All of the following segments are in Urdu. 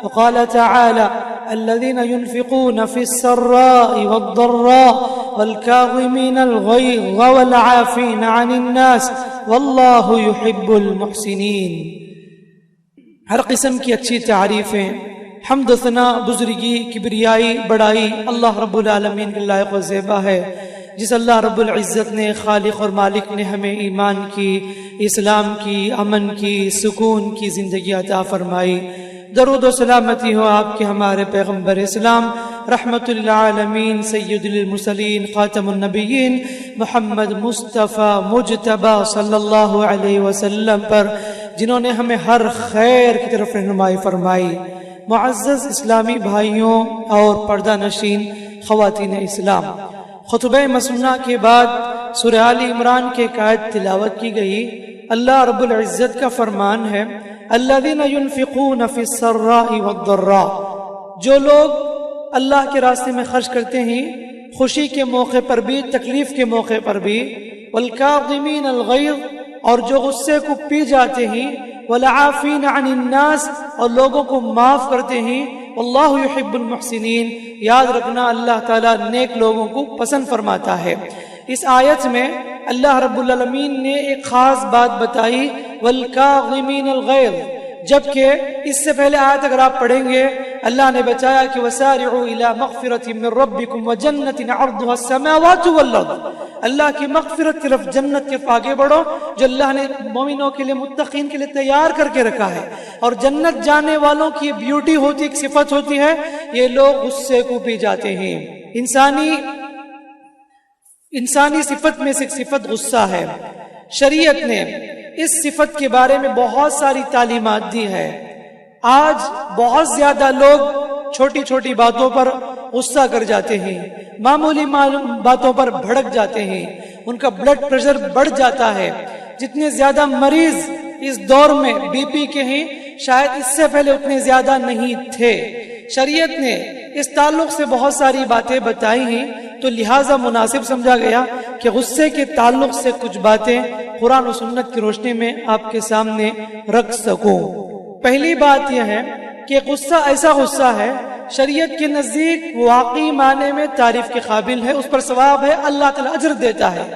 وقال تعالى الذين ينفقون في السراء والضراء والكاظمين الغيظ والعافين عن الناس والله يحب المحسنين. ہر قسم کی اچھی تعریفیں، حمد و ثنا، بزرگی، کبریائی، بڑائی اللہ رب العالمین کے لائق و زیبا ہے، جس اللہ رب العزت نے، خالق اور مالک نے ہمیں ایمان کی، اسلام کی، امن کی، سکون کی زندگی عطا فرمائی۔ درود و سلامتی ہو آپ کے ہمارے پیغمبر اسلام رحمت للعالمین سید المرسلین خاتم النبیین محمد مصطفیٰ مجتبی صلی اللہ علیہ وسلم پر، جنہوں نے ہمیں ہر خیر کی طرف رہنمائی فرمائی۔ معزز اسلامی بھائیوں اور پردہ نشین خواتین اسلام، خطبہ مسنونہ کے بعد سورہ آل عمران کے ایک آیت تلاوت کی گئی۔ اللہ رب العزت کا فرمان ہے الذین ينفقون فی السراء والضراء، جو لوگ اللہ کے راستے میں خرچ کرتے ہیں خوشی کے موقع پر بھی، تکلیف کے موقع پر بھی، والکاظمین الغیظ، اور جو غصے کو پی جاتے ہیں، والعافین عن الناس، اور لوگوں کو معاف کرتے ہیں، واللہ یحب المحسنین، یاد رکھنا اللہ تعالیٰ نیک لوگوں کو پسند فرماتا ہے۔ اس آیت میں اللہ رب العالمین نے ایک خاص بات بتائی، والکاظمین الغیظ، جبکہ اس سے پہلے آیت اگر آپ پڑھیں گے اللہ نے بتایا کہ وسارعوا الی مغفرۃ من ربکم وجنۃ عرضها السماوات والارض، اللہ کی مغفرت کی طرف، جنت کے آگے بڑھو جو اللہ نے مومنوں کے لیے، متقین کے لیے تیار کر کے رکھا ہے۔ اور جنت جانے والوں کی بیوٹی ہوتی، ایک صفت ہوتی ہے، یہ لوگ غصے کو پی جاتے ہیں۔ انسانی صفت میں سے ایک صفت غصہ ہے۔ شریعت نے اس صفت کے بارے میں بہت ساری تعلیمات دی ہے۔ آج بہت زیادہ لوگ چھوٹی چھوٹی باتوں پر غصہ کر جاتے ہیں، معمولی باتوں پر بھڑک جاتے ہیں، ان کا بلڈ پریشر بڑھ جاتا ہے۔ جتنے زیادہ مریض اس دور میں بی پی کے ہیں، شاید اس سے پہلے اتنے زیادہ نہیں تھے۔ شریعت نے اس تعلق سے بہت ساری باتیں بتائی ہیں، تو لہٰذا مناسب سمجھا گیا کہ غصے کے تعلق سے کچھ باتیں قرآن و سنت کی روشنی میں آپ کے سامنے رکھ سکوں۔ پہلی بات یہ ہے کہ غصہ ایسا غصہ ہے شریعت کے نزدیک واقعی معنی میں تعریف کے قابل ہے، اس پر ثواب ہے، اللہ تعالیٰ اجر دیتا ہے۔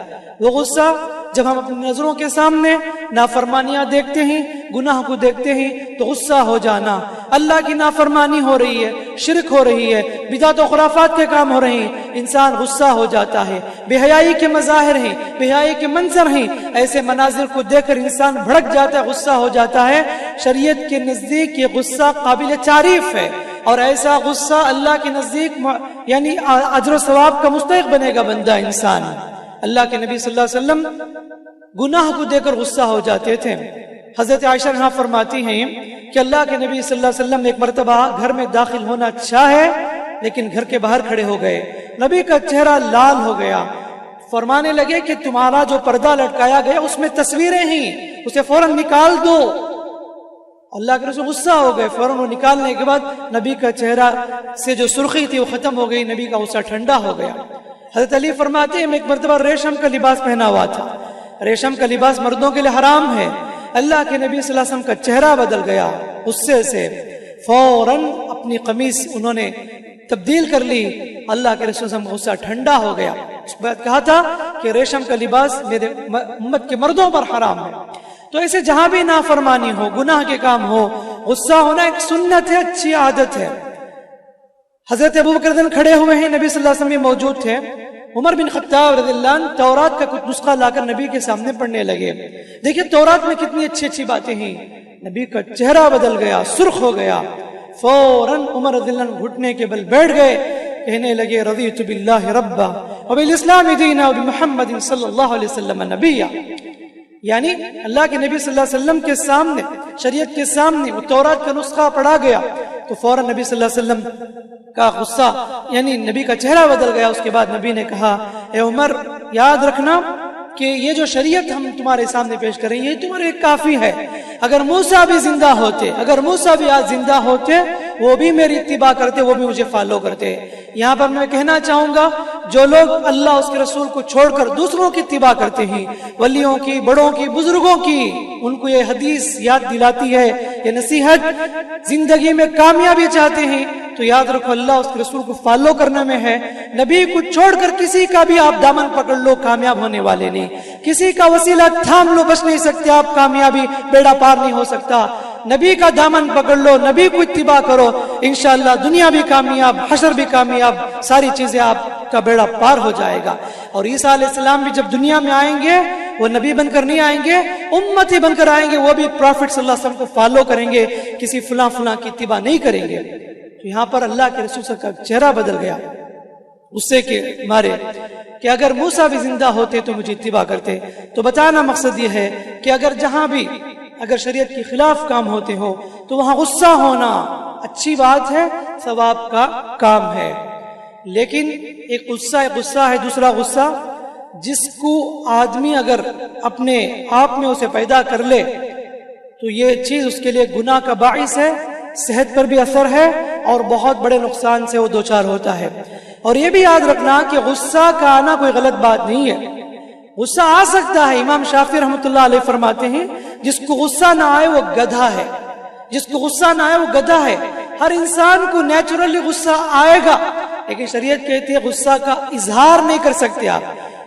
وہ غصہ جب ہم اپنی نظروں کے سامنے نافرمانیاں دیکھتے ہیں، گناہ کو دیکھتے ہیں، تو غصہ ہو جانا، اللہ کی نافرمانی ہو رہی ہے، شرک ہو رہی ہے، بدعت و خرافات کے کام ہو رہے ہیں، انسان غصہ ہو جاتا ہے۔ بے حیائی کے مظاہر ہیں، بے حیائی کے منظر ہیں، ایسے مناظر کو دیکھ کر انسان بھڑک جاتا ہے، غصہ ہو جاتا ہے۔ شریعت کے نزدیک یہ غصہ قابل تعریف ہے، اور ایسا غصہ اللہ کے نزدیک یعنی اجر و ثواب کا مستحق بنے گا بندہ انسان۔ اللہ کے نبی صلی اللہ علیہ وسلم گناہ کو دیکھ کر غصہ ہو جاتے تھے۔ حضرت عائشہ رضی اللہ عنہا فرماتی ہیں کہ اللہ کے نبی صلی اللہ علیہ وسلم ایک مرتبہ گھر میں داخل ہونا چاہے، لیکن گھر کے باہر کھڑے ہو گئے، نبی کا چہرہ لال ہو گیا، فرمانے لگے کہ تمہارا جو پردہ لٹکایا گیا اس میں تصویریں ہیں، اسے فوراً نکال دو۔ اللہ کے رسول غصہ ہو گئے، فوراً وہ نکالنے کے بعد نبی کا چہرہ سے جو سرخی تھی وہ ختم ہو گئی، نبی کا غصہ ٹھنڈا ہو گیا۔ حضرت علی فرماتے ہیں میں ایک مرتبہ ریشم کا لباس پہنا ہوا تھا، ریشم کا لباس مردوں کے لیے حرام ہے، اللہ کے نبی صلی اللہ علیہ وسلم کا چہرہ بدل گیا غصے سے، فوراً اپنی قمیص انہوں نے تبدیل کر لی، اللہ کے رسول صلی اللہ علیہ وسلم کا غصہ ٹھنڈا ہو گیا۔ اس بات کہا تھا کہ ریشم کا لباس میرے امت کے مردوں پر حرام ہے۔ تو ایسے جہاں بھی نافرمانی ہو، گناہ کے کام ہو، غصہ ہونا ایک سنت ہے، اچھی عادت ہے۔ حضرت ابوبکر رضی اللہ عنہ کھڑے ہوئے ہیں، نبی صلی اللہ علیہ وسلم موجود تھے، عمر بن خطاب رضی اللہ عنہ تورات کا کچھ نسخہ لا کر نبی کے سامنے پڑھنے لگے۔ دیکھیں تورات میں کتنی اچھی اچھی باتیں ہیں، نبی کا چہرہ بدل گیا، سرخ ہو گیا، فوراً عمر رضی اللہ عنہ گھٹنے کے بل بیٹھ گئے، کہنے لگے رضیت باللہ ربا وبالاسلام دینا وبمحمد صلی اللہ علیہ وسلم نبیا۔ یعنی اللہ کے نبی صلی اللہ علیہ وسلم کے سامنے، شریعت کے سامنے وہ تورات کا نسخہ پڑھا گیا تو فوراً نبی صلی اللہ علیہ وسلم کا غصہ یعنی نبی کا چہرہ بدل گیا۔ اس کے بعد نبی نے کہا اے عمر یاد رکھنا کہ یہ جو شریعت ہم تمہارے سامنے پیش کریں یہ تمہارے کافی ہے، اگر موسیٰ بھی زندہ ہوتے، اگر موسیٰ بھی آج زندہ ہوتے وہ بھی میری اتباع کرتے، وہ بھی مجھے فالو کرتے۔ یہاں پر میں کہنا چاہوں گا جو لوگ اللہ اس کے رسول کو چھوڑ کر دوسروں کی اتباع کرتے ہیں، ولیوں کی، بڑوں کی، بزرگوں کی، ان کو یہ حدیث یاد دلاتی ہے، یہ نصیحت، زندگی میں کامیابی چاہتے ہیں تو یاد رکھو اللہ اس کے رسول کو فالو کرنے میں ہے۔ نبی کو چھوڑ کر کسی کا بھی آپ دامن پکڑ لو، کامیاب ہونے والے نہیں۔ کسی کا وسیلہ تھام لو، بچ نہیں سکتے آپ، کامیابی بیڑا پار نہیں ہو سکتا۔ نبی کا دامن پکڑ لو، نبی کو اتباع کرو، انشاءاللہ دنیا بھی کامیاب، حشر بھی کامیاب، ساری چیزیں آپ کا بیڑا پار ہو جائے گا۔ اور عیسیٰ علیہ السلام بھی جب دنیا میں آئیں گے وہ نبی بن کر نہیں آئیں گے، امتی بن کر آئیں گے، وہ بھی پروفٹ صلی اللہ علیہ وسلم کو فالو کریں گے، کسی فلاں فلاں کی اتباع نہیں کریں گے۔ تو یہاں پر اللہ کے رسول صلی اللہ علیہ وسلم کا چہرہ بدل گیا غصے کے مارے کہ اگر موسیٰ بھی زندہ ہوتے تو مجھے اتباع کرتے۔ تو بتانا مقصد یہ ہے کہ اگر جہاں بھی اگر شریعت کے خلاف کام ہوتے ہو تو وہاں غصہ ہونا اچھی بات ہے، ثواب کا کام ہے، لیکن ایک غصہ ہے، دوسرا غصہ جس کو آدمی اگر اپنے آپ میں اسے پیدا کر لے تو یہ چیز اس کے لیے گناہ کا باعث ہے، صحت پر بھی اثر ہے اور بہت بڑے نقصان سے وہ دوچار ہوتا ہے۔ اور یہ بھی یاد رکھنا کہ غصہ کا آنا کوئی غلط بات نہیں ہے، غصہ آ سکتا ہے۔ امام شافعی رحمۃ اللہ علیہ فرماتے ہیں جس کو غصہ نہ آئے وہ گدھا ہے، جس کو غصہ نہ آئے وہ گدھا ہے۔ ہر انسان کو نیچرلی غصہ آئے گا، لیکن شریعت کہتی ہے غصہ کا اظہار نہیں کر سکتے آپ۔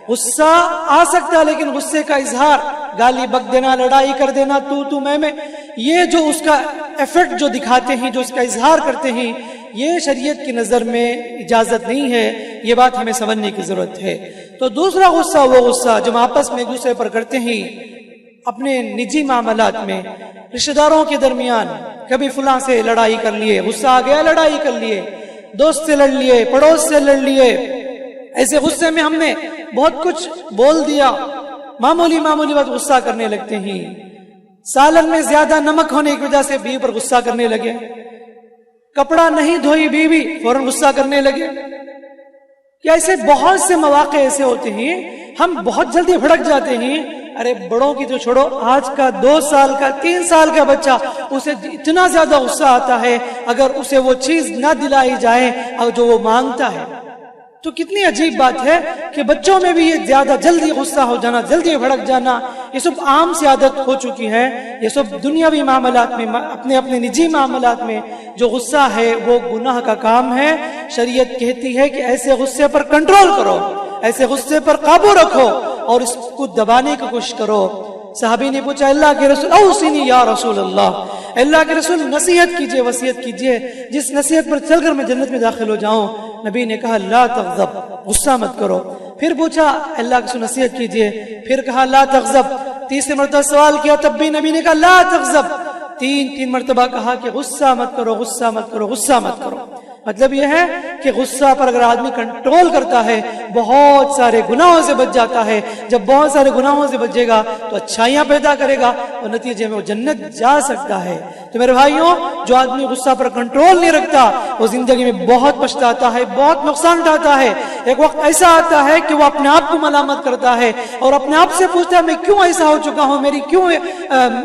غصہ آ سکتا ہے لیکن غصے کا اظہار، گالی بک دینا، لڑائی کر دینا، تو میں، یہ جو اس کا ایفیکٹ جو دکھاتے ہیں، جو اس کا اظہار کرتے ہیں، یہ شریعت کی نظر میں اجازت نہیں ہے۔ یہ بات ہمیں سمجھنے کی ضرورت ہے۔ تو دوسرا غصہ وہ غصہ جو ہم آپس میں ایک دوسرے پر کرتے ہیں، اپنے نجی معاملات میں، رشتہ داروں کے درمیان، کبھی فلاں سے لڑائی کر لیے، غصہ آ گیا لڑائی کر لیے، دوست سے لڑ لیے، پڑوس سے لڑ لیے، ایسے غصے میں ہم نے بہت کچھ بول دیا، معمولی بات غصہ کرنے لگتے ہیں۔ سالن میں زیادہ نمک ہونے کی وجہ سے بیوی پر غصہ کرنے لگے، کپڑا نہیں دھوئی بیوی فوراً غصہ کرنے لگے۔ کہ ایسے بہت سے مواقع ایسے ہوتے ہیں ہم بہت جلدی بھڑک جاتے ہیں۔ ارے بڑوں کی تو چھوڑو، آج کا 2 سال کا 3 سال کا بچہ، اسے اتنا زیادہ غصہ آتا ہے اگر اسے وہ چیز نہ دلائی جائے اور جو وہ مانگتا ہے۔ تو کتنی عجیب بات ہے کہ بچوں میں بھی یہ زیادہ جلدی غصہ ہو جانا، جلدی بھڑک جانا، یہ سب عام سی عادت ہو چکی ہے۔ یہ سب دنیاوی معاملات میں، اپنے نجی معاملات میں جو غصہ ہے وہ گناہ کا کام ہے۔ شریعت کہتی ہے کہ ایسے غصے پر کنٹرول کرو، ایسے غصے پر قابو رکھو اور اس کو دبانے کی کوشش کرو۔ صحابی نے پوچھا اللہ کے رسول اوصینی یا رسول اللہ کے رسول نصیحت کیجئے، وصیت کیجئے، جس نصیحت پر چل کر میں جنت میں داخل ہو جاؤں۔ نبی نے کہا لا تغضب، غصہ مت کرو۔ پھر پوچھا اللہ کے رسول نصیحت کیجئے، پھر کہا لا تغضب۔ تیسری مرتبہ سوال کیا تب بھی نبی نے کہا لا تغضب۔ تین مرتبہ کہا کہ غصہ مت کرو، غصہ مت کرو، غصہ مت کرو۔ مطلب یہ ہے کہ غصہ پر اگر آدمی کنٹرول کرتا ہے بہت سارے گناہوں سے بچ جاتا ہے۔ جب بہت سارے گناہوں سے بچے گا تو اچھائیاں پیدا کرے گا اور نتیجے میں وہ جنت جا سکتا ہے۔ تو میرے بھائیوں، جو آدمی غصہ پر کنٹرول نہیں رکھتا وہ زندگی میں بہت پچھتاتا ہے، بہت نقصان اٹھاتا ہے۔ ایک وقت ایسا آتا ہے کہ وہ اپنے آپ کو ملامت کرتا ہے اور اپنے آپ سے پوچھتا ہے میں کیوں ایسا ہو چکا ہوں، میری کیوں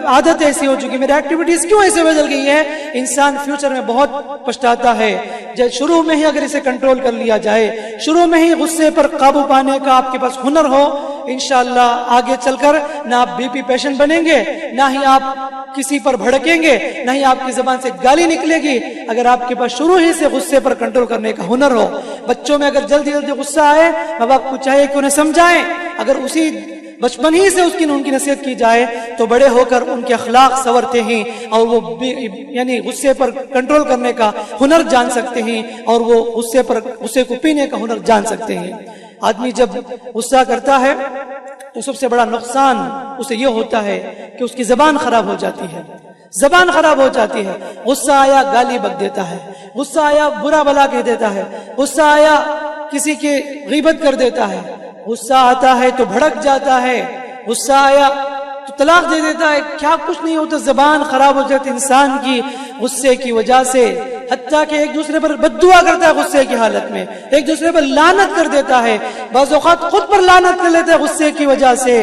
عادت ایسی ہو چکی، میری ایکٹیویٹیز کیوں ایسے بدل گئی ہے۔ انسان فیوچر میں بہت پچھتاتا ہے۔ جب شروع میں ہی اگر اسے کنٹرول کر لیا جائے، شروع میں ہی غصے پر قابو پانے کا آپ کے پاس ہنر ہو، انشاءاللہ آگے چل کر نہ آپ بی پی پیشنٹ بنیں گے، نہ ہی آپ کسی پر بھڑکیں گے، نہ ہی آپ کی زبان سے گالی نکلے گی، اگر آپ کے پاس شروع ہی سے غصے پر کنٹرول کرنے کا ہنر ہو۔ بچوں میں اگر جلدی غصہ آئے، ماں باپ کو چاہیے کہ انہیں سمجھائیں، اگر اسی بچپن ہی سے ان کی نصیحت کی جائے تو بڑے ہو کر ان کے اخلاق سنورتے ہیں اور وہ یعنی غصے پر کنٹرول کرنے کا ہنر جان سکتے ہیں اور وہ غصے کو پینے کا ہنر جان سکتے ہیں۔ آدمی جب غصہ کرتا ہے تو سب سے بڑا نقصان اسے یہ ہوتا ہے کہ اس کی زبان خراب ہو جاتی ہے، زبان خراب ہو جاتی ہے۔ غصہ آیا گالی بک دیتا ہے، غصہ آیا برا بھلا کہہ دیتا ہے، غصہ آیا کسی کی غیبت کر دیتا ہے، غصہ آتا ہے تو بھڑک جاتا ہے، غصہ آیا تو طلاق دے دیتا ہے، کیا کچھ نہیں ہوتا، زبان خراب ہو جاتی انسان کی غصے کی وجہ سے، حتیٰ کہ ایک دوسرے پر بد دعا کرتا ہے غصے کی حالت میں، ایک دوسرے پر لعنت کر دیتا ہے، بعض اوقات خود پر لعنت کر لیتا ہے غصے کی وجہ سے۔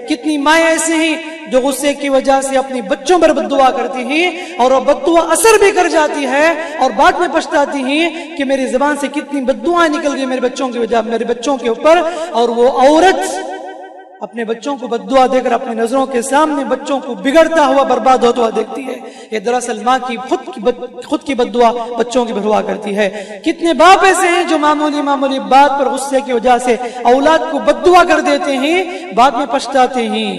کتنی مائیں ایسے ہیں جو غصے کی وجہ سے اپنی بچوں پر بد دعا کرتی ہیں اور وہ بد دعا اثر بھی کر جاتی ہے اور بعد میں پچھتاتی ہیں کہ میری زبان سے کتنی بد دعائیں نکل گئی میرے بچوں کی وجہ میرے بچوں کے اوپر، اور وہ عورت اپنے بچوں کو بد دعا دے کر اپنی نظروں کے سامنے بچوں کو بگڑتا ہوا برباد ہوتا ہوا دیکھتی ہے۔ یہ دراصل ماں کی خود کی بد دعا بچوں کی بھروا کرتی ہے۔ کتنے باپ ایسے ہیں جو معمولی بات پر غصے کی وجہ سے اولاد کو بد دعا کر دیتے ہیں، بعد میں پچھتاتے ہیں۔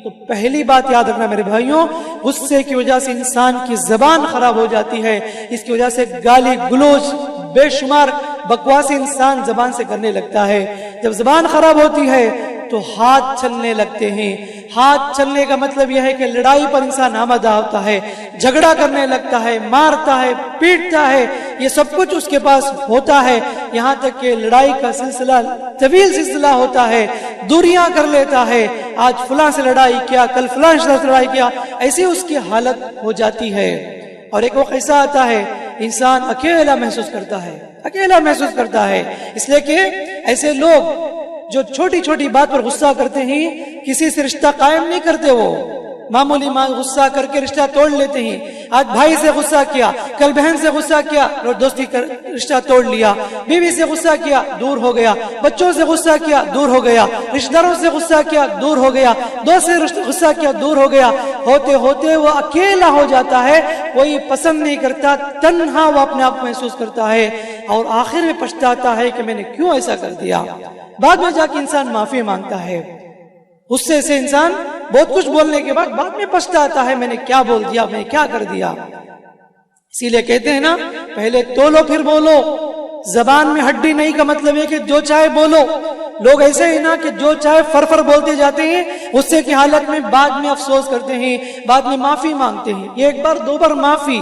تو پہلی بات یاد رکھنا میرے بھائیوں، غصے کی وجہ سے انسان کی زبان خراب ہو جاتی ہے۔ اس کی وجہ سے گالی گلوچ بے شمار بکواس انسان زبان سے کرنے لگتا ہے۔ جب زبان خراب ہوتی ہے تو ہاتھ چلنے لگتے ہیں۔ ہاتھ چلنے کا مطلب یہ ہے کہ لڑائی پر انسان آمادہ ہوتا ہے، جھگڑا کرنے لگتا ہے، مارتا ہے، پیٹتا ہے، یہ سب کچھ اس کے پاس ہوتا ہے، یہاں تک کہ لڑائی کا سلسلہ طویل سلسلہ ہوتا ہے، دوریاں کر لیتا ہے، آج فلاں سے لڑائی کیا، کل فلاں سے لڑائی کیا، ایسی اس کی حالت ہو جاتی ہے۔ اور ایک وقت ایسا آتا ہے انسان اکیلا محسوس کرتا ہے، اس لیے کہ ایسے لوگ جو چھوٹی چھوٹی بات پر غصہ کرتے ہیں کسی سے رشتہ قائم نہیں کرتے، وہ معمولی غصہ کر کے رشتہ توڑ لیتے ہیں۔ آج بھائی سے غصہ کیا، کل بہن سے غصہ کیا اور دوستی کا رشتہ توڑ لیا، بیوی سے غصہ کیا دور ہو گیا، بچوں سے غصہ کیا دور ہو گیا، رشتہ داروں سے غصہ کیا دور ہو گیا، دوست سے غصہ کیا دور ہو گیا، ہوتے ہوتے وہ اکیلا ہو جاتا ہے، کوئی پسند نہیں کرتا، تنہا وہ اپنے آپ محسوس کرتا ہے اور آخر میں پچھتاتا ہے کہ میں نے کیوں ایسا کر دیا۔ بعد میں جا کے انسان معافی مانگتا ہے، غصے سے انسان بہت کچھ بولنے کے بعد میں پچھتاتا ہے میں نے کیا بول دیا، میں نے کیا کر دیا۔ اسی لیے کہتے ہیں نا پہلے تولو پھر بولو، زبان میں ہڈی نہیں کا مطلب ہے کہ جو چاہے بولو۔ لوگ ایسے ہی نا کہ جو چاہے فر بولتے جاتے ہیں، غصے کی حالت میں بعد میں افسوس کرتے ہیں، بعد میں معافی مانگتے ہیں۔ یہ ایک بار دو بار معافی،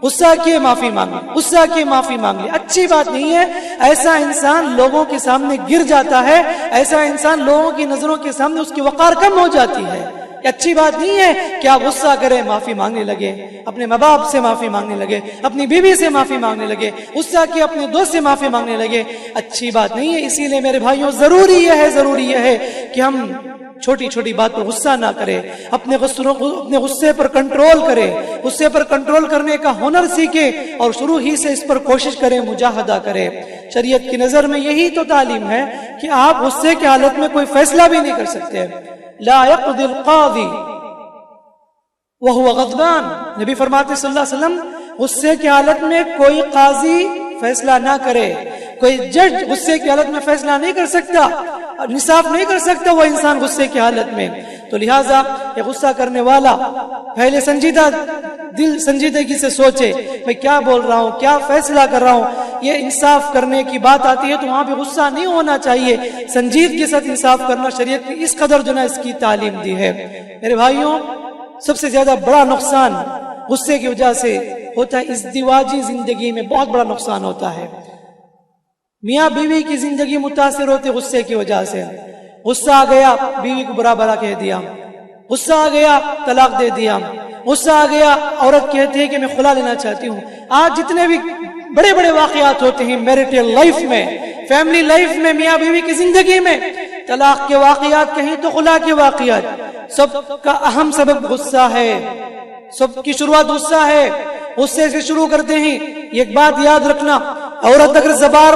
غصہ کیے معافی مانگ لی، اچھی بات نہیں ہے۔ ایسا انسان لوگوں کے سامنے گر جاتا ہے، ایسا انسان لوگوں کی نظروں کے سامنے اس کی وقار کم ہو جاتی ہے۔ یہ اچھی بات نہیں ہے کہ آپ غصہ کریں معافی مانگنے لگے، اپنے ماں باپ سے معافی مانگنے لگے، اپنی بیوی سے معافی مانگنے لگے، غصہ کیے اپنے دوست سے معافی مانگنے لگے، اچھی بات نہیں ہے۔ اسی لیے میرے بھائیوں ضروری یہ ہے کہ ہم چھوٹی چھوٹی بات پر غصہ نہ کرے، اپنے غصے پر کنٹرول کرے، غصے پر کنٹرول کرنے کا ہنر سیکھے اور شروع ہی سے اس پر کوشش کرے، مجاہدہ کرے۔ شریعت کی نظر میں یہی تو تعلیم ہے کہ آپ غصے کی حالت میں کوئی فیصلہ بھی نہیں کر سکتے۔ لا يقضي القاضي وهو غضبان، نبی فرماتے صلی اللہ علیہ وسلم غصے کی حالت میں کوئی قاضی فیصلہ نہ کرے، کوئی جج غصے کی حالت میں فیصلہ نہیں کر سکتا، انصاف نہیں کر سکتا وہ انسان غصے کی حالت میں۔ تو لہٰذا یہ غصہ کرنے والا پہلے سنجیدگی سے سوچے میں کیا بول رہا ہوں، کیا فیصلہ کر رہا ہوں۔ یہ انصاف کرنے کی بات آتی ہے تو وہاں بھی غصہ نہیں ہونا چاہیے، سنجیدگی کے ساتھ انصاف کرنا شریعت نے اس قدر جو ہے اس کی تعلیم دی ہے۔ میرے بھائیوں سب سے زیادہ بڑا نقصان غصے کی وجہ سے ہوتا ہے، ازدواجی زندگی میں بہت بڑا نقصان ہوتا ہے۔ میاں بیوی کی زندگی متاثر ہوتے غصے کی وجہ سے، غصہ آ گیا بیوی کو برا بھلا کہہ دیا، غصہ آ گیا طلاق دے دیا، غصہ آ گیا عورت کہتی ہے کہ میں خلا لینا چاہتی ہوں۔ آج جتنے بھی بڑے بڑے واقعات ہوتے ہیں میریٹل لائف میں، فیملی لائف میں، میاں بیوی کی زندگی میں، طلاق کے واقعات کہیں تو خلا کے واقعات، سب کا اہم سبب غصہ ہے، سب کی شروعات غصہ ہے، غصے سے شروع کرتے ہیں۔ ایک بات یاد رکھنا، عورت اگر زبان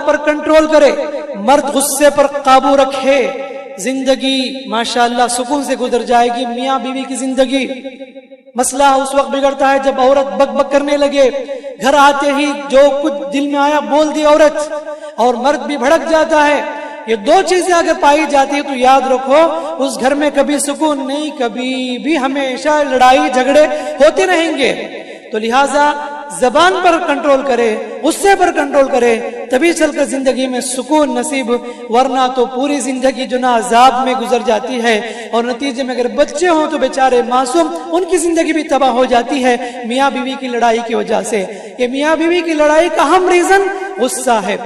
پر کنٹرول کرے، مرد غصے پر قابو رکھے، زندگی ماشاءاللہ سکون سے گزر جائے گی۔ میاں بیوی کی زندگی مسئلہ اس وقت بگڑتا ہے جب عورت بک بک کرنے لگے، گھر آتے ہی جو کچھ دل میں آیا بول دی عورت، اور مرد بھی بھڑک جاتا ہے۔ یہ دو چیزیں اگر پائی جاتی ہے تو یاد رکھو اس گھر میں کبھی سکون نہیں، کبھی بھی ہمیشہ لڑائی جھگڑے ہوتے رہیں گے۔ تو لہٰذا زبان پر کنٹرول کرے، غصے پر کنٹرول کرے، تبھی چل کر زندگی میں سکون نصیب، ورنہ تو پوری زندگی جو نا عذاب میں گزر جاتی ہے، اور نتیجے میں اگر بچے ہوں تو بیچارے معصوم، ان کی زندگی بھی تباہ ہو جاتی ہے میاں بیوی کی لڑائی کی وجہ سے۔ یہ میاں بیوی کی لڑائی کا اہم ریزن غصہ ہے۔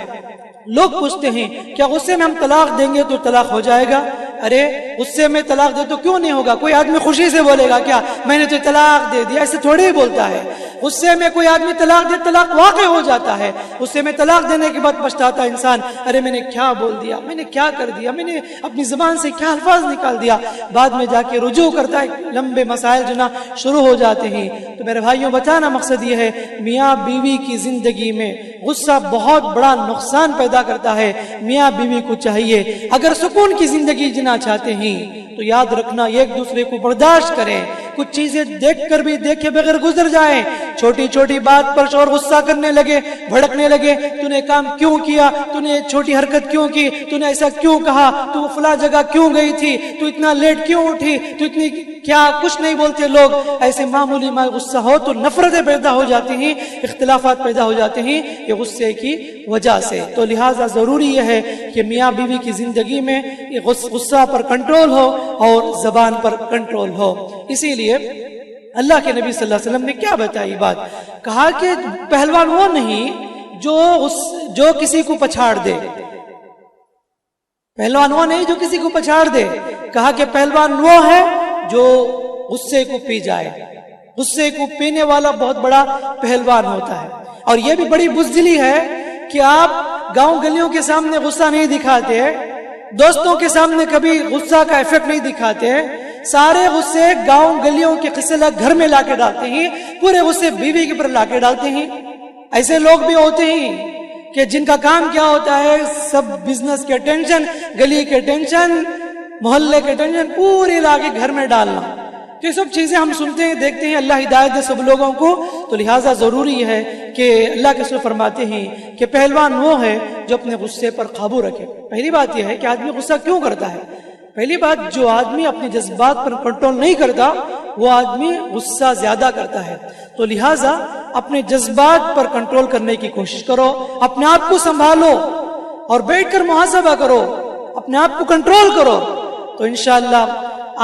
لوگ پوچھتے ہیں کیا غصے میں ہم طلاق دیں گے تو طلاق ہو جائے گا؟ ارے غصے میں طلاق دے تو کیوں نہیں ہوگا؟ کوئی آدمی خوشی سے بولے گا کیا میں نے تو طلاق دے دیا؟ ایسے تھوڑے ہی بولتا ہے۔ غصے میں کوئی آدمی طلاق دے، طلاق واقع ہو جاتا ہے، غصے میں طلاق دینے کے بعد پچھتاتا ہے انسان، ارے میں نے کیا بول دیا، میں نے کیا کر دیا، میں نے اپنی زبان سے کیا الفاظ نکال دیا، بعد میں جا کے رجوع کرتا ہے، لمبے مسائل جو نا شروع ہو جاتے ہیں۔ تو میرے بھائیوں بتانا مقصد یہ ہے، میاں بیوی کی زندگی میں غصہ بہت بڑا نقصان پیدا کرتا ہے۔ میاں بیوی کو چاہیے اگر سکون کی زندگی جینا چاہتے ہیں تو یاد رکھنا ایک دوسرے کو برداشت کریں، کچھ چیزیں دیکھ کر بھی دیکھے بغیر گزر جائیں، چھوٹی چھوٹی بات پر شوہر غصہ کرنے لگے، بھڑکنے لگے، تو نے کام کیوں کیا، تو نے چھوٹی حرکت کیوں کی، تو نے ایسا کیوں کہا، تو فلاں جگہ کیوں گئی تھی، تو اتنا لیٹ کیوں اٹھی، تو اتنی کیا، کچھ نہیں بولتے لوگ۔ ایسے معمولی میں غصہ ہو تو نفرتیں پیدا ہو جاتی ہیں، اختلافات پیدا ہو جاتے ہیں یہ غصے کی وجہ سے۔ تو لہٰذا ضروری یہ ہے کہ میاں بیوی کی زندگی میں غصہ پر کنٹرول ہو اور زبان پر کنٹرول ہو۔ اسی لیے اللہ کے نبی صلی اللہ علیہ وسلم نے کیا بتائی بات، کہا کہ پہلوان وہ نہیں جو کسی کو پچھاڑ دے، پہلوان وہ نہیں جو کسی کو پچھاڑ دے، کہا کہ پہلوان وہ ہے جو غصے کو پی جائے، غصے کو پینے والا بہت بڑا پہلوان ہوتا ہے۔ اور یہ بھی بڑی بزدلی ہے کہ آپ گاؤں گلیوں کے سامنے غصہ نہیں دکھاتے، دوستوں کے سامنے کبھی غصہ کا ایفیکٹ نہیں دکھاتے، سارے غصے گاؤں گلیوں کے قصے گھر میں لا کے ڈالتے ہیں، پورے غصے بیوی کے اوپر لا کے ڈالتے ہیں۔ ایسے لوگ بھی ہوتے ہیں کہ جن کا کام کیا ہوتا ہے، سب بزنس کے ٹینشن، گلی کے ٹینشن، محلے کے ٹینشن پورے لا کے گھر میں ڈالنا۔ تو یہ سب چیزیں ہم سنتے ہیں، دیکھتے ہیں، اللہ ہدایت دے سب لوگوں کو۔ تو لہٰذا ضروری ہے کہ اللہ کے رسول فرماتے ہیں کہ پہلوان وہ ہے جو اپنے غصے پر قابو رکھے۔ پہلی بات یہ ہے کہ آدمی غصہ کیوں کرتا ہے؟ پہلی بات، جو آدمی اپنے جذبات پر کنٹرول نہیں کرتا وہ آدمی غصہ زیادہ کرتا ہے۔ تو لہٰذا اپنے جذبات پر کنٹرول کرنے کی کوشش کرو، اپنے آپ کو سنبھالو اور بیٹھ کر محاسبہ کرو، اپنے آپ کو کنٹرول کرو، تو انشاءاللہ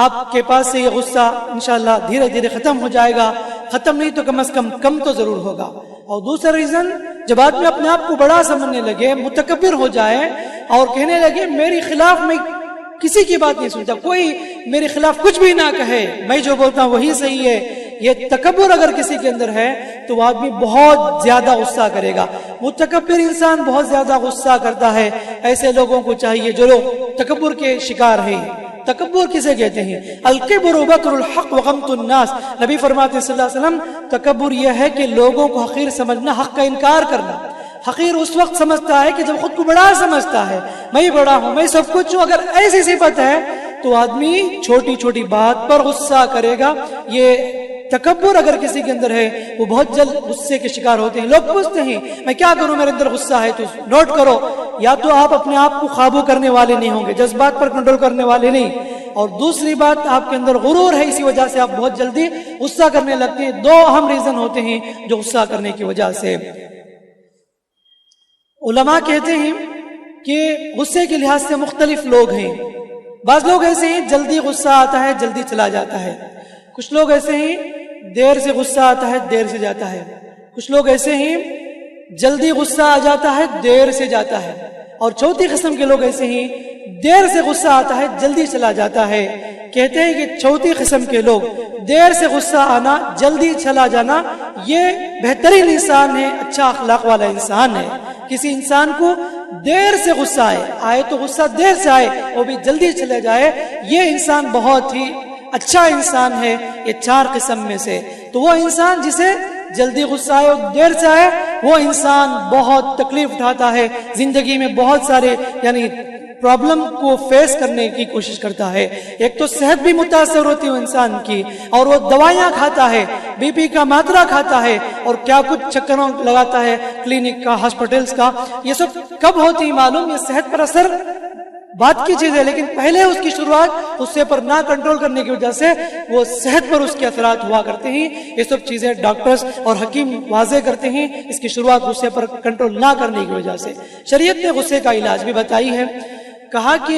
آپ کے پاس سے یہ غصہ انشاءاللہ دھیرے دھیرے ختم ہو جائے گا، ختم نہیں تو کم از کم تو ضرور ہوگا۔ اور دوسرا ریزن، جب آدمی اپنے آپ کو بڑا سمجھنے لگے، متکبر ہو جائے اور کہنے لگے میرے خلاف میں کسی کی بات نہیں سنتا، کوئی میرے خلاف کچھ بھی نہ کہے، میں جو بولتا ہوں وہی صحیح ہے، یہ تکبر اگر کسی کے اندر ہے تو وہ آدمی بہت زیادہ غصہ کرے گا۔ متکبر انسان بہت زیادہ غصہ کرتا ہے۔ ایسے لوگوں کو چاہیے جو لوگ تکبر کے شکار ہیں۔ تکبر کسے کہتے ہیں؟ الکبر بطر الحق وغمط الناس۔ نبی فرماتے ہیں صلی اللہ علیہ وسلم، تکبر یہ ہے کہ لوگوں کو حقیر سمجھنا، حق کا انکار کرنا۔ حقیر اس وقت سمجھتا ہے کہ جب خود کو بڑا سمجھتا ہے، میں بڑا ہوں، میں سب کچھ ہوں۔ اگر ایسی صفت ہے تو آدمی چھوٹی چھوٹی بات پر غصہ کرے گا۔ یہ تکبر اگر کسی کے اندر ہے وہ بہت جلد غصے کے شکار ہوتے ہیں۔ لوگ پوچھتے ہیں میں کیا کروں، میرے اندر غصہ ہے، تو نوٹ کرو، یا تو آپ اپنے آپ کو قابو کرنے والے نہیں ہوں گے، جذبات پر کنٹرول کرنے والے نہیں، اور دوسری بات آپ کے اندر غرور ہے، اسی وجہ سے آپ بہت جلدی غصہ کرنے لگتے ہیں۔ دو اہم ریزن ہوتے ہیں جو غصہ کرنے کی وجہ سے۔ علماء کہتے ہیں کہ غصے کے لحاظ سے مختلف لوگ ہیں۔ بعض لوگ ایسے ہیں جلدی غصہ آتا ہے جلدی چلا جاتا ہے، کچھ لوگ ایسے ہیں دیر سے غصہ آتا ہے دیر سے جاتا ہے، کچھ لوگ ایسے ہیں جلدی غصہ آ جاتا ہے دیر سے جاتا ہے، اور چوتھی قسم کے لوگ ایسے ہیں دیر سے غصہ آتا ہے جلدی چلا جاتا ہے۔ کہتے ہیں کہ چوتھی قسم کے لوگ، دیر سے غصہ آنا جلدی چلا جانا، یہ بہترین انسان ہے، اچھا اخلاق والا انسان ہے۔ کسی انسان کو دیر سے غصہ آئے تو غصہ دیر سے آئے، وہ بھی جلدی چلے جائے، یہ انسان بہت ہی اچھا انسان ہے۔ یہ چار قسم میں سے تو وہ انسان جسے جلدی غصہ آئے اور دیر سے آئے، وہ انسان بہت تکلیف اٹھاتا ہے، زندگی میں بہت سارے پرابلم کو فیس کرنے کی کوشش کرتا ہے۔ ایک تو صحت بھی متاثر ہوتی ہے انسان کی، اور وہ دوائیاں کھاتا ہے، بی پی کا ماترا کھاتا ہے، اور کیا کچھ چکروں لگاتا ہے کلینک کا، ہاسپٹلز کا۔ یہ سب کب ہوتی معلوم؟ یہ صحت پر اثر بات کی چیز ہے، لیکن پہلے اس کی شروعات غصے پر نہ کنٹرول کرنے کی وجہ سے وہ صحت پر اس کے اثرات ہوا کرتے ہیں۔ یہ سب چیزیں ڈاکٹرز اور حکیم واضح کرتے ہیں، اس کی شروعات غصے پر کنٹرول نہ کرنے کی وجہ سے۔ شریعت نے غصے کا علاج بھی بتائی ہے، کہا کہ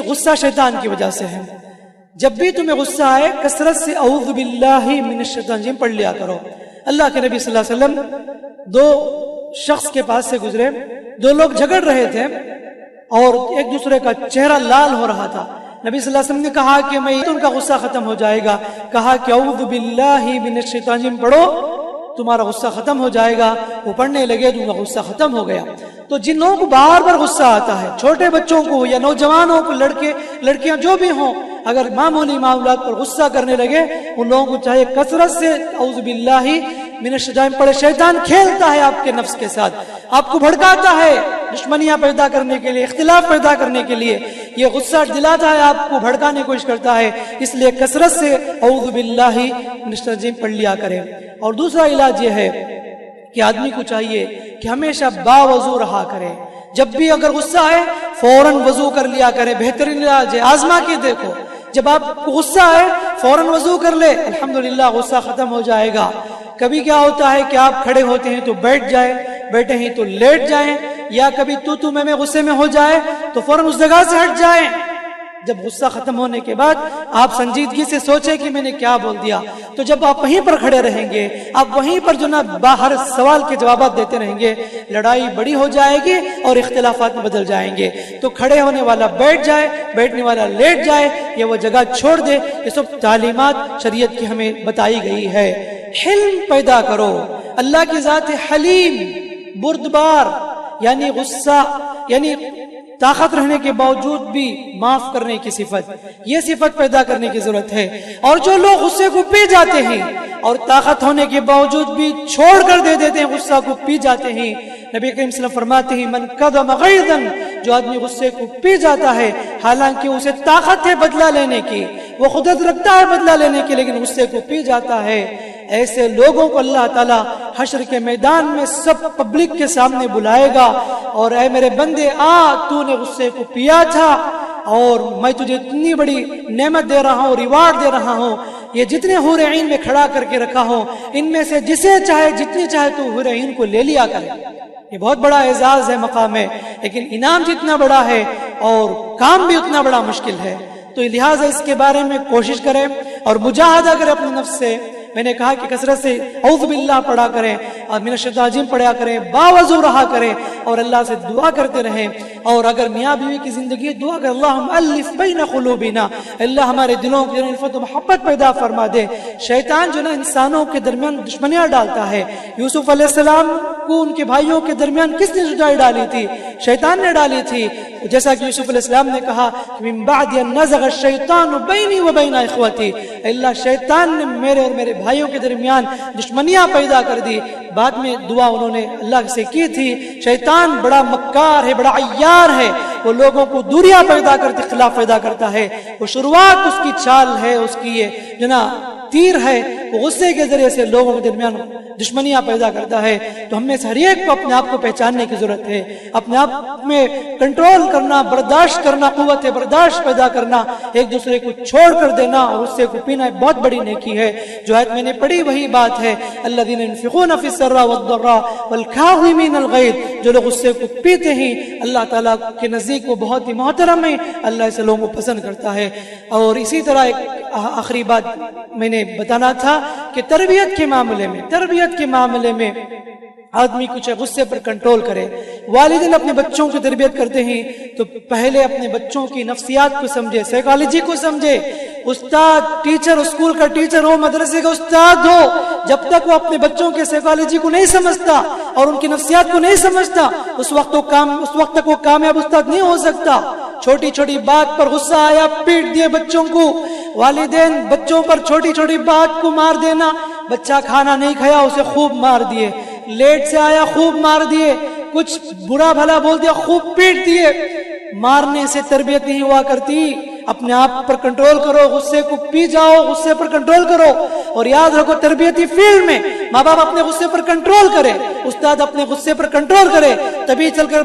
غصہ شیطان کی وجہ سے ہے۔ جب بھی تمہیں غصہ آئے کثرت سے اعوذ باللہ من الشیطان الرجیم پڑھ لیا کرو۔ اللہ کے نبی صلی اللہ علیہ وسلم دو شخص کے پاس سے گزرے، دو لوگ جھگڑ رہے تھے اور ایک دوسرے کا چہرہ لال ہو رہا تھا۔ نبی صلی اللہ علیہ وسلم نے کہا کہ میں ان کا غصہ ختم ہو جائے گا، کہا کہ اعوذ باللہ من الشیطان الرجیم پڑھو، تمہارا غصہ ختم ہو جائے گا. وہ پڑھنے لگے تو ان کا غصہ ختم ہو گیا. تو جن لوگوں کو بار بار غصہ آتا ہے، چھوٹے بچوں کو یا نوجوانوں کو، لڑکے لڑکیاں جو بھی ہوں، اگر معمولی معاملات پر غصہ کرنے لگے، ان لوگوں کو چاہے کثرت سے اعوذ باللہ من الشیطان پڑھے. شیطان کھیلتا ہے آپ کے نفس کے ساتھ، آپ کو بھڑکاتا ہے دشمنیاں پیدا کرنے کے لیے، اختلاف پیدا کرنے کے لیے. یہ غصہ دلاتا ہے، آپ کو بھڑکانے کی کوشش کرتا ہے. اس لیے کثرت سے اعوذ باللہ من الشیطان پڑھ لیا کریں. اور دوسرا علاج یہ ہے کہ آدمی کو چاہیے کہ ہمیشہ باوضو رہا کرے. جب بھی اگر غصہ آئے فوراً وضو کر لیا کرے. بہترین علاج ہے، آزما کے دیکھو. جب آپ کو غصہ آئے فوراً وضو کر لے، الحمدللہ غصہ ختم ہو جائے گا. کبھی کیا ہوتا ہے کہ آپ کھڑے ہوتے ہیں تو بیٹھ جائیں، بیٹھے ہیں تو لیٹ جائیں، یا کبھی تو میں غصے میں ہو جائے تو فوراً اس جگہ سے ہٹ جائیں. جب غصہ ختم ہونے کے بعد آپ سنجیدگی سے سوچیں کہ میں نے کیا بول دیا. تو جب آپ وہیں پر کھڑے رہیں گے، آپ وہیں پر جو نا باہر سوال کے جوابات دیتے رہیں گے، لڑائی بڑی ہو جائے گی اور اختلافات میں بدل جائیں گے. تو کھڑے ہونے والا بیٹھ جائے، بیٹھنے والا لیٹ جائے، یا وہ جگہ چھوڑ دے. یہ سب تعلیمات شریعت کی ہمیں بتائی گئی ہے. حلم پیدا کرو. اللہ کی ذات حلیم، بردبار، یعنی غصہ یعنی طاقت رہنے کے باوجود بھی معاف کرنے کی صفت، یہ صفت پیدا کرنے کی ضرورت ہے. اور جو لوگ غصے کو پی جاتے ہیں اور طاقت ہونے کے باوجود بھی چھوڑ کر دے دیتے ہیں، غصہ کو پی جاتے ہیں، نبی کریم صلی اللہ علیہ وسلم فرماتے ہیں من کظم غیظا، جو آدمی غصے کو پی جاتا ہے حالانکہ اسے طاقت ہے بدلہ لینے کی، وہ قدرت رکھتا ہے بدلہ لینے کی، لیکن غصے کو پی جاتا ہے، ایسے لوگوں کو اللہ تعالیٰ حشر کے میدان میں سب پبلک کے سامنے بلائے گا اور اے میرے بندے آ، تو نے غصے کو پیا تھا اور میں تجھے اتنی بڑی نعمت دے رہا ہوں، ریوارڈ دے رہا ہوں. یہ جتنے حور عین میں کھڑا کر کے رکھا ہوں، ان میں سے جسے چاہے جتنی چاہے تو حور عین کو لے لیا کرے. یہ بہت بڑا اعزاز ہے، مقام ہے، لیکن انعام جتنا بڑا ہے اور کام بھی اتنا بڑا مشکل ہے. تو لہٰذا اس کے بارے میں کوشش کریں اور مجاہدہ کریں اپنے نفس سے. میں نے کہا کہ کثرت سے اعوذ باللہ پڑھا کریں اور من الشیطان الرجیم پڑھا کریں، باوضو رہا کریں اور اللہ سے دعا کرتے رہیں. اور اگر میاں بیوی کی زندگی دعا کر اللہم الف بین قلوبنا، اللہ ہمارے دلوں کے الفت و محبت پیدا فرما دے. شیطان جو نا انسانوں کے درمیان دشمنیاں ڈالتا ہے. یوسف علیہ السلام کو ان کے بھائیوں کے درمیان کس نے جدائی ڈالی تھی؟ شیطان نے ڈالی تھی. جیسا کہ یوسف علیہ السلام نے کہا من بعد ان نزغ الشیطان بینی و بین اخوتی، اللہ شیطان نے میرے اور میرے بھائیوں کے درمیان دشمنیاں پیدا کر دی. بعد میں دعا انہوں نے اللہ سے کی تھی. شیطان بڑا مکار ہے، بڑا عیار ہے، وہ لوگوں کو دوریاں پیدا کرتے، اختلاف پیدا کرتا ہے. وہ شروعات اس کی چال ہے، اس کی یہ جو نا تیر ہے، وہ غصے کے ذریعے سے لوگوں کے درمیان دشمنیاں پیدا کرتا ہے. تو ہم میں سے ہر ایک کو اپنے آپ کو پہچاننے کی ضرورت ہے، اپنے آپ میں کنٹرول کرنا، برداشت کرنا، قوت برداشت پیدا کرنا، ایک دوسرے کو چھوڑ کر دینا اور غصے کو پینا ایک بہت بڑی نیکی ہے. جو آیت میں نے پڑھی وہی بات ہے، الذین ينفقون فی السراء والضراء والکاظمین الغیظ، جو لوگ غصے کو پیتے ہیں اللہ تعالیٰ کے نزدیک وہ بہت ہی محترم ہے، اللہ ایسے لوگوں کو پسند کرتا ہے. اور اسی طرح ایک آخری بات میں نے بتانا تھا کہ تربیت کے معاملے میں آدمی کچھ غصے پر کنٹرول کرے. والدین اپنے بچوں کی تربیت کرتے ہیں تو پہلے اپنے بچوں کی نفسیات کو سمجھے، سائیکالوجی کو سمجھے. استاد، ٹیچر، اسکول کا ٹیچر ہو، مدرسے کا استاد ہو، جب تک وہ اپنے بچوں کے سائیکالوجی کو نہیں سمجھتا اور ان کی نفسیات کو نہیں سمجھتا، اس وقت تک وہ کامیاب استاد نہیں ہو سکتا. چھوٹی چھوٹی بات پر غصہ آیا پیٹ دیے بچوں کو. والدین بچوں پر چھوٹی چھوٹی بات کو مار دینا، بچہ کھانا نہیں کھایا اسے خوب مار دیے، لیٹ سے آیا خوب مار دیے، کچھ برا بھلا بول دیا خوب پیٹ دیے. مارنے سے تربیت نہیں ہوا کرتی. اپنے آپ پر کنٹرول کرو، غصے کو پی جاؤ، غصے پر کنٹرول کرو. اور یاد رکھو تربیتی فیلڈ میں ماں باپ اپنے غصے پر کنٹرول کرے، استاد اپنے غصے پر کنٹرول کرے، تبھی چل کر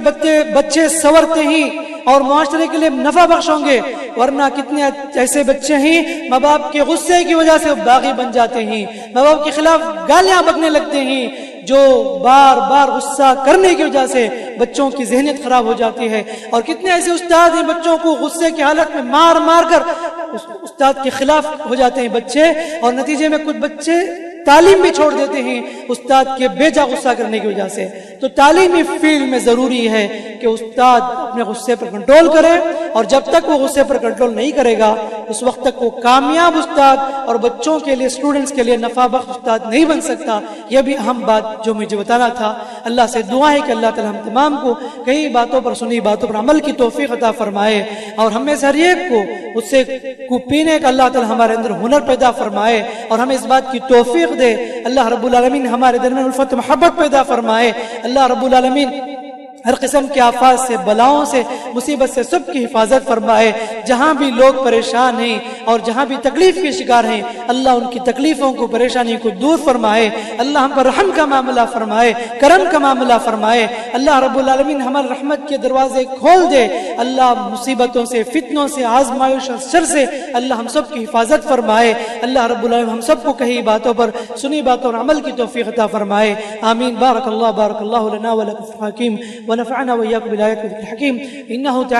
بچے سنورتے ہیں اور معاشرے کے لیے نفع بخش ہوں گے. ورنہ کتنے ایسے بچے ہیں ماں باپ کے غصے کی وجہ سے باغی بن جاتے ہیں، ماں باپ کے خلاف گالیاں بکنے لگتے ہیں، جو بار بار غصہ کرنے کی وجہ سے بچوں کی ذہنیت خراب ہو جاتی ہے. اور کتنے ایسے استاد ہیں بچوں کو غصے کی حالت میں مار مار کر استاد کے خلاف ہو جاتے ہیں بچے، اور نتیجے میں کچھ بچے تعلیم بھی چھوڑ دیتے ہیں استاد کے بیجا غصہ کرنے کی وجہ سے. تو تعلیمی فیلڈ میں ضروری ہے کہ استاد اپنے غصے پر کنٹرول کرے، اور جب تک وہ غصے پر کنٹرول نہیں کرے گا اس وقت تک وہ کامیاب استاد اور بچوں کے لیے، اسٹوڈنٹس کے لیے نفع بخش استاد نہیں بن سکتا. یہ بھی اہم بات جو مجھے بتانا تھا. اللہ سے دعا ہے کہ اللہ تعالی ہم تمام کو کئی باتوں پر، سنی باتوں پر عمل کی توفیق عطا فرمائے، اور ہم میں سے ہر ایک کو اس سے کو پینے کا اللہ تعالی ہمارے اندر ہنر پیدا فرمائے، اور ہمیں اس بات کی توفیق دے. اللہ رب العالمین ہمارے درمیان الفت محبت پیدا فرمائے. اللہ رب العالمین ہر قسم کے آفات سے، بلاؤں سے، مصیبت سے سب کی حفاظت فرمائے. جہاں بھی لوگ پریشان ہیں اور جہاں بھی تکلیف کے شکار ہیں، اللہ ان کی تکلیفوں کو، پریشانی کو دور فرمائے. اللہ ہم پر رحم کا معاملہ فرمائے، کرم کا معاملہ فرمائے. اللہ رب العالمین ہمارے رحمت کے دروازے کھول دے. اللہ مصیبتوں سے، فتنوں سے، آزمائش اور شر سے اللہ ہم سب کی حفاظت فرمائے. اللہ رب العالمین ہم سب کو کہی باتوں پر، سنی باتوں پر عمل کی توفیق عطا فرمائے. آمین. بارک اللہ لنا ولکم فی الحکیم ونفعنا وإياكم بالآيات والذكر الحكيم إنه تعالى